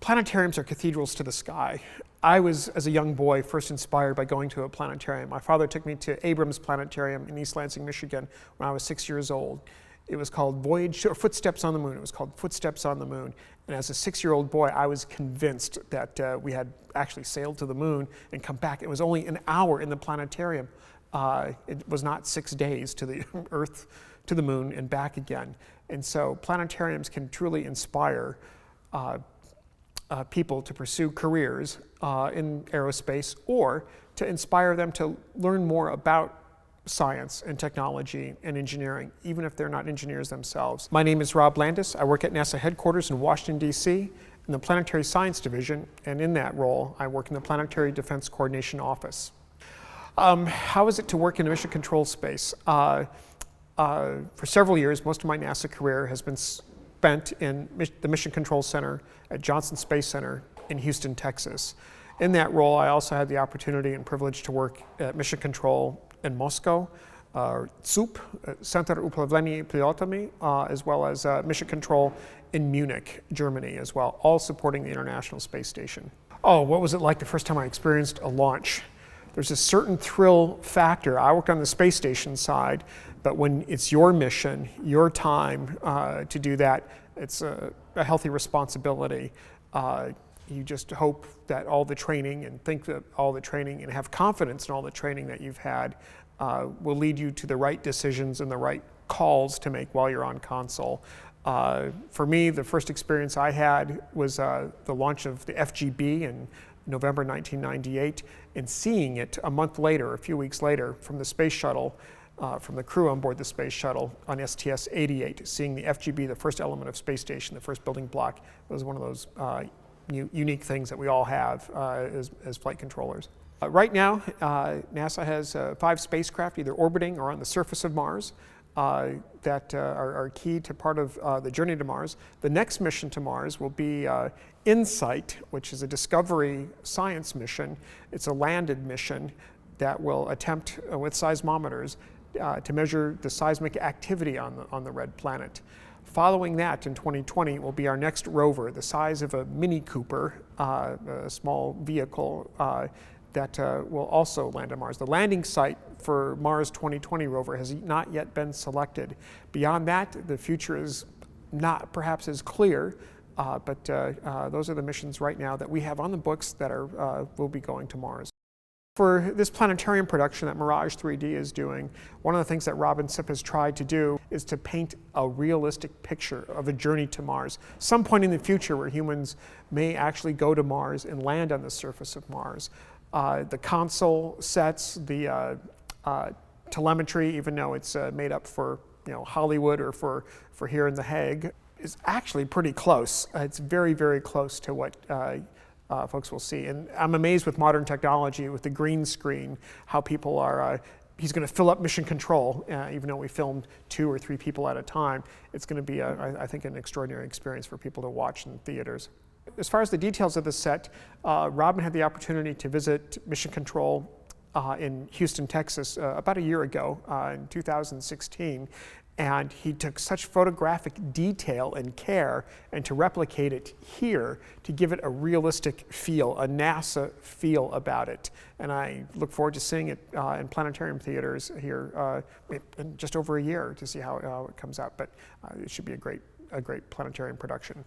Planetariums are cathedrals to the sky. I was, as a young boy, first inspired by going to a planetarium. My father took me to Abrams Planetarium in East Lansing, Michigan, when I was 6 years old. It was called Footsteps on the Moon. It was called Footsteps on the Moon. And as a 6-year-old boy, I was convinced that we had actually sailed to the moon and come back. It was only an hour in the planetarium. It was not 6 days to the Earth, to the moon, and back again. And so planetariums can truly inspire people to pursue careers in aerospace, or to inspire them to learn more about science and technology and engineering, even if they're not engineers themselves. My name is Rob Landis. I work at NASA headquarters in Washington, D.C. in the Planetary Science Division, and in that role, I work in the Planetary Defense Coordination Office. How is it to work in a mission control space? For several years, most of my NASA career has been spent in the Mission Control Center at Johnson Space Center in Houston, Texas. In that role, I also had the opportunity and privilege to work at Mission Control in Moscow, CUP, Center Upravlения Pilotami, as well as Mission Control in Munich, Germany as well, all supporting the International Space Station. Oh, what was it like the first time I experienced a launch? There's a certain thrill factor. I worked on the space station side, but when it's your mission, your time to do that, it's a healthy responsibility. You just hope that all the training and think that all the training and have confidence in all the training that you've had will lead you to the right decisions and the right calls to make while you're on console. For me, the first experience I had was the launch of the FGB in November 1998, and seeing it a month later, a few weeks later, from the space shuttle, from the crew on board the space shuttle on STS-88, seeing the FGB, the first element of space station, the first building block, was one of those unique things that we all have as flight controllers. Right now, NASA has 5 spacecraft either orbiting or on the surface of Mars that are key to part of the journey to Mars. The next mission to Mars will be InSight, which is a discovery science mission. It's a landed mission that will attempt with seismometers to measure the seismic activity on the red planet. Following that, in 2020, will be our next rover, the size of a Mini Cooper, a small vehicle that will also land on Mars. The landing site for Mars 2020 rover has not yet been selected. Beyond that, the future is not perhaps as clear, but those are the missions right now that we have on the books that will be going to Mars. For this planetarium production that Mirage 3D is doing, one of the things that Rob and Sip has tried to do is to paint a realistic picture of a journey to Mars. Some point in the future where humans may actually go to Mars and land on the surface of Mars. The console sets, the telemetry, even though it's made up for Hollywood or for here in The Hague, is actually pretty close. It's very, very close to what folks will see. And I'm amazed with modern technology, with the green screen, how people are, he's going to fill up Mission Control, even though we filmed 2 or 3 people at a time. It's going to be, I think, an extraordinary experience for people to watch in theaters. As far as the details of the set, Robin had the opportunity to visit Mission Control in Houston, Texas, about a year ago, in 2016. And he took such photographic detail and care, and to replicate it here, to give it a realistic feel, a NASA feel about it. And I look forward to seeing it in planetarium theaters here in just over a year to see how it comes out. But it should be a great planetarium production.